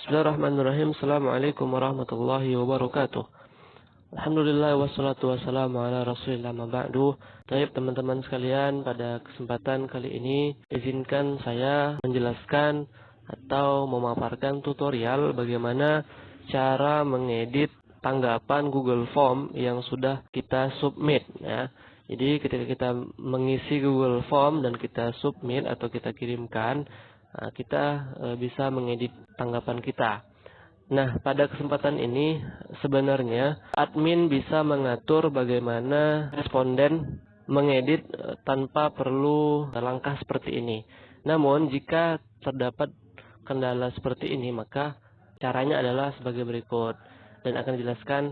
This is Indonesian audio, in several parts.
Bismillahirrahmanirrahim. Assalamualaikum warahmatullahi wabarakatuh. Alhamdulillah wassalatu wassalamu ala rasulillah ma ba'du. Baik teman-teman sekalian, pada kesempatan kali ini izinkan saya menjelaskan atau memaparkan tutorial bagaimana cara mengedit tanggapan Google Form yang sudah kita submit ya. Jadi ketika kita mengisi Google Form dan kita submit atau kita kirimkan, kita bisa mengedit tanggapan kita. Nah, pada kesempatan ini sebenarnya admin bisa mengatur bagaimana responden mengedit tanpa perlu langkah seperti ini. Namun, jika terdapat kendala seperti ini, maka caranya adalah sebagai berikut dan akan dijelaskan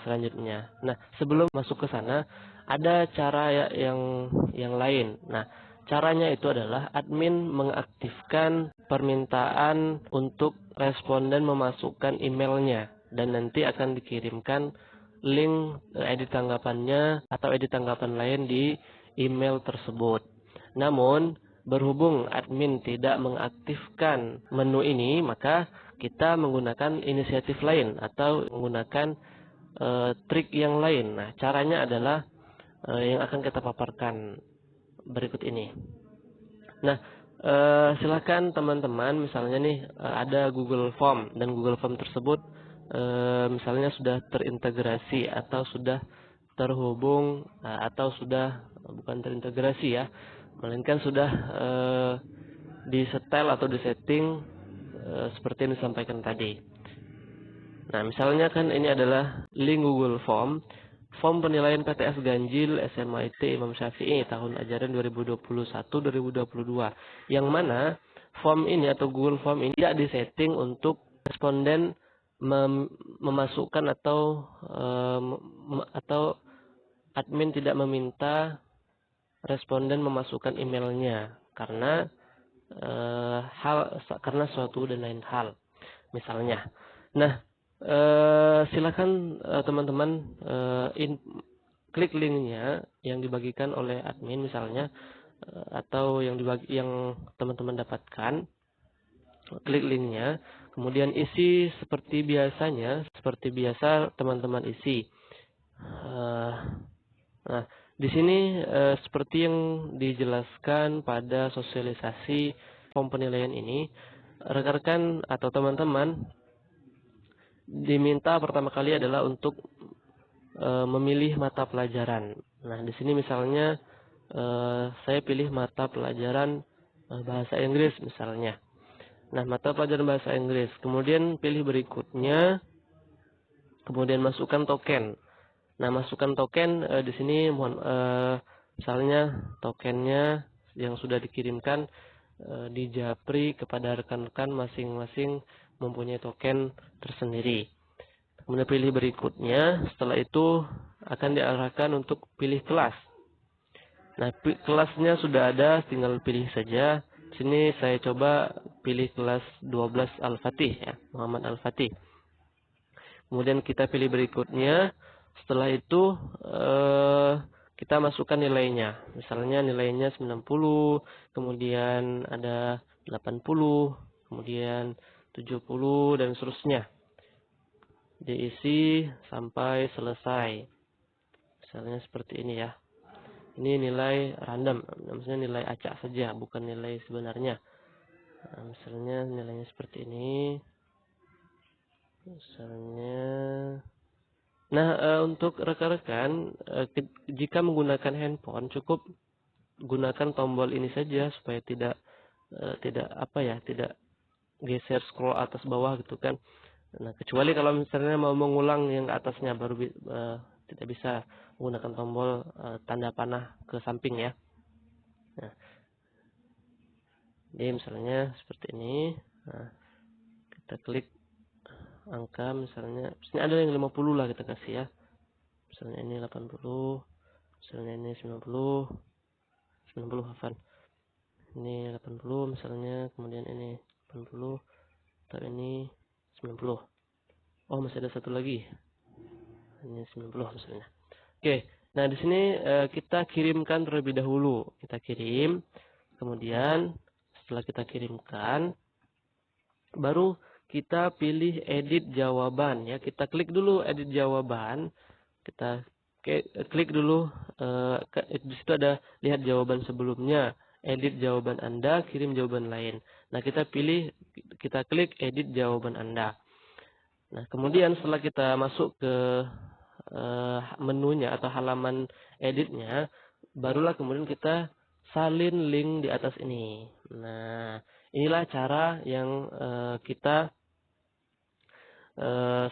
selanjutnya. Nah, sebelum masuk ke sana, ada cara yang lain. Nah, caranya itu adalah admin mengaktifkan permintaan untuk responden memasukkan emailnya dan nanti akan dikirimkan link edit tanggapannya atau edit tanggapan lain di email tersebut. Namun, berhubung admin tidak mengaktifkan menu ini, maka kita menggunakan inisiatif lain atau menggunakan trik yang lain. Nah, caranya adalah yang akan kita paparkan berikut ini. Nah, silakan teman-teman, misalnya nih ada Google Form dan Google Form tersebut misalnya sudah terintegrasi atau sudah terhubung atau sudah bukan terintegrasi ya, melainkan sudah disetel atau disetting seperti yang disampaikan tadi. Nah, misalnya kan ini adalah link Google Form. Form penilaian PTS Ganjil SMA IT Imam Syafi'i tahun ajaran 2021-2022. Yang mana form ini atau Google Form ini tidak disetting untuk responden memasukkan atau admin tidak meminta responden memasukkan emailnya karena karena suatu dan lain hal. Misalnya. Nah, silakan teman-teman klik linknya yang dibagikan oleh admin misalnya atau yang teman-teman dapatkan, klik linknya, kemudian isi seperti biasa teman-teman isi. Nah, di sini seperti yang dijelaskan pada sosialisasi form penilaian ini, rekan-rekan atau teman-teman diminta pertama kali adalah untuk memilih mata pelajaran. Nah, di sini misalnya saya pilih mata pelajaran bahasa Inggris misalnya. Nah, mata pelajaran bahasa Inggris. Kemudian pilih berikutnya, kemudian masukkan token. Nah, masukkan token di sini misalnya tokennya yang sudah dikirimkan di Japri kepada rekan-rekan masing-masing mempunyai token tersendiri. Kemudian pilih berikutnya, setelah itu akan diarahkan untuk pilih kelas. Nah, kelasnya sudah ada, tinggal pilih saja. Sini saya coba pilih kelas 12 Al-Fatih ya, Muhammad Al-Fatih. Kemudian kita pilih berikutnya. Setelah itu kita masukkan nilainya. Misalnya nilainya 90, kemudian ada 80, kemudian 70 dan seterusnya. Diisi sampai selesai. Misalnya seperti ini ya. Ini nilai random, maksudnya nilai acak saja, bukan nilai sebenarnya. Nah, misalnya nilainya seperti ini. Misalnya, nah untuk rekan-rekan, jika menggunakan handphone cukup gunakan tombol ini saja supaya tidak geser scroll atas bawah gitu kan. Nah, kecuali kalau misalnya mau mengulang yang atasnya baru tidak bisa menggunakan tombol tanda panah ke samping ya. Nah, jadi misalnya seperti ini. Nah, kita klik angka misalnya, sini ada yang 50 lah kita kasih ya. Misalnya ini 80, misalnya ini 90 hafal. Ini 80 misalnya, kemudian ini 80, atau ini 90. Oh, masih ada satu lagi. Ini 90 misalnya. Oke, nah di sini kita kirimkan terlebih dahulu. Kita kirim, kemudian setelah kita kirimkan, baru kita pilih edit jawaban ya. Kita klik dulu edit jawaban. Kita klik dulu di situ ada lihat jawaban sebelumnya, edit jawaban Anda, kirim jawaban lain. Nah, kita klik edit jawaban Anda. Nah, kemudian setelah kita masuk ke menunya atau halaman editnya, barulah kemudian kita salin link di atas ini. Nah, inilah cara yang kita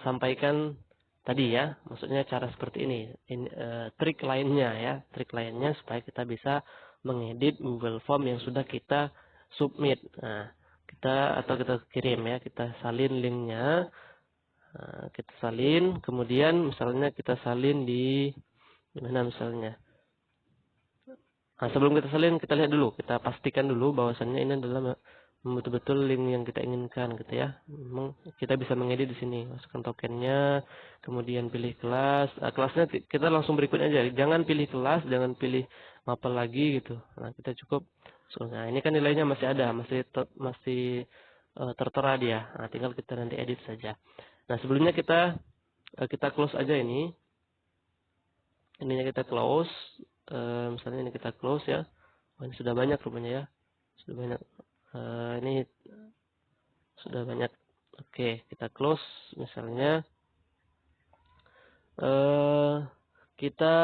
sampaikan tadi ya. Maksudnya cara seperti ini. Ini trik lainnya ya, trik lainnya supaya kita bisa mengedit Google Form yang sudah kita submit. Nah, kita kirim ya, kita salin linknya. Kita salin, kemudian misalnya kita salin di mana misalnya. Nah, sebelum kita salin, kita lihat dulu, kita pastikan dulu bahwasannya ini adalah betul-betul link yang kita inginkan gitu ya. Memang kita bisa mengedit di sini, masukkan tokennya, kemudian pilih kelas. Nah, kelasnya kita langsung berikutnya aja. Jangan pilih kelas, jangan pilih mapel lagi gitu. Nah, kita cukup. Nah, ini kan nilainya masih ada, masih tertera dia. Nah, tinggal kita nanti edit saja. Nah, sebelumnya kita close aja ini. Ininya kita close. Misalnya ini kita close ya. Oh, ini sudah banyak rupanya ya. Sudah banyak. Ini sudah banyak. Oke, kita close. Misalnya kita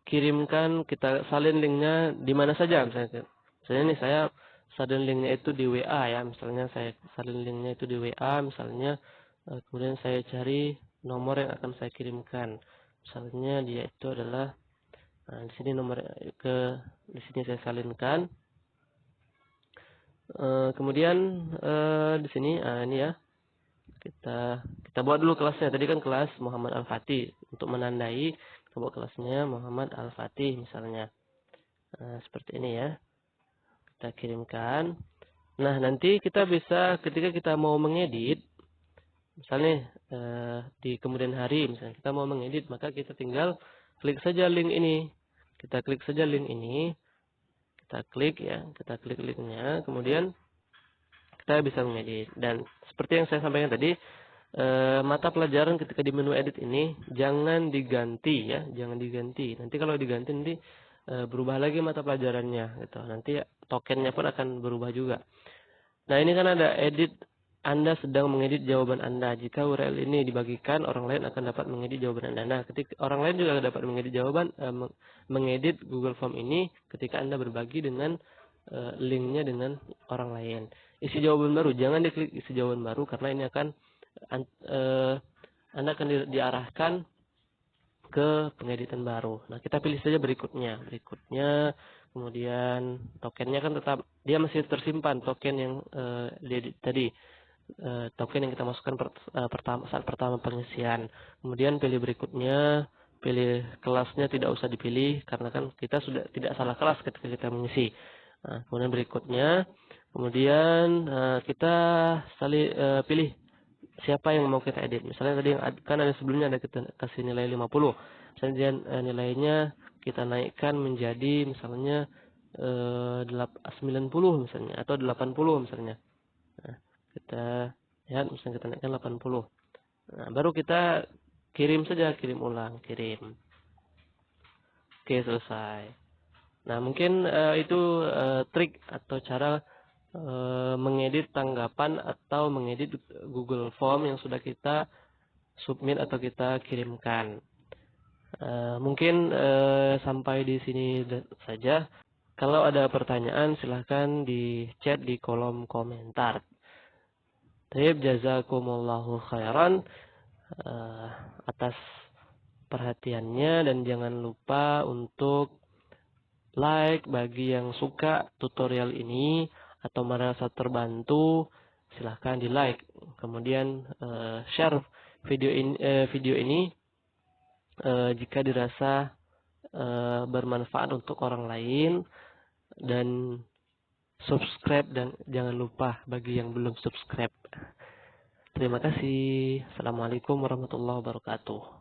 kirimkan, kita salin linknya di mana saja. Misalnya ini saya salin linknya itu di WA ya. Misalnya saya salin linknya itu di WA. Misalnya kemudian saya cari nomor yang akan saya kirimkan. Misalnya dia itu adalah di sini di sini saya salinkan. Kemudian di sini ini ya. Kita buat dulu kelasnya. Tadi kan kelas Muhammad Al-Fatih. Untuk menandai kita buat kelasnya Muhammad Al-Fatih misalnya. Seperti ini ya. Kita kirimkan. Nah, nanti kita bisa ketika kita mau mengedit, misalnya di kemudian hari misalnya kita mau mengedit, maka kita tinggal klik saja link ini. Kita klik saja link ini. Kita klik ya, kita klik linknya, kemudian kita bisa mengedit. Dan seperti yang saya sampaikan tadi, mata pelajaran ketika di menu edit ini jangan diganti ya, jangan diganti. Nanti kalau diganti nanti berubah lagi mata pelajarannya gitu. Nanti tokennya pun akan berubah juga. Nah, ini kan ada edit, Anda sedang mengedit jawaban Anda. Jika URL ini dibagikan, orang lain akan dapat mengedit jawaban Anda. Nah, ketika orang lain juga dapat mengedit mengedit Google Form ini ketika Anda berbagi dengan linknya dengan orang lain. Isi jawaban baru, jangan diklik isi jawaban baru karena ini akan Anda akan diarahkan ke pengeditan baru. Nah, kita pilih saja berikutnya. Kemudian tokennya kan tetap dia masih tersimpan token yang tadi token yang kita masukkan saat pertama pengisian. Kemudian pilih berikutnya, pilih kelasnya tidak usah dipilih karena kan kita sudah tidak salah kelas ketika kita mengisi. Nah, kemudian berikutnya, kemudian kita pilih siapa yang mau kita edit. Misalnya tadi kan ada sebelumnya ada kita kasih nilai 50. Kemudian nilainya kita naikkan menjadi misalnya 90 misalnya atau 80 misalnya. Nah, kita lihat misalnya kita naikkan 80. Nah, baru kita kirim saja, kirim ulang, kirim. Oke, selesai. Nah, mungkin itu trik atau cara mengedit tanggapan atau mengedit Google Form yang sudah kita submit atau kita kirimkan. Mungkin sampai di sini saja. Kalau ada pertanyaan silahkan di chat di kolom komentar. Taib, jazakumullahu khairan atas perhatiannya dan jangan lupa untuk like bagi yang suka tutorial ini atau merasa terbantu, silahkan di like. Kemudian share video ini jika dirasa bermanfaat untuk orang lain, dan subscribe dan jangan lupa bagi yang belum subscribe. Terima kasih. Assalamualaikum warahmatullahi wabarakatuh.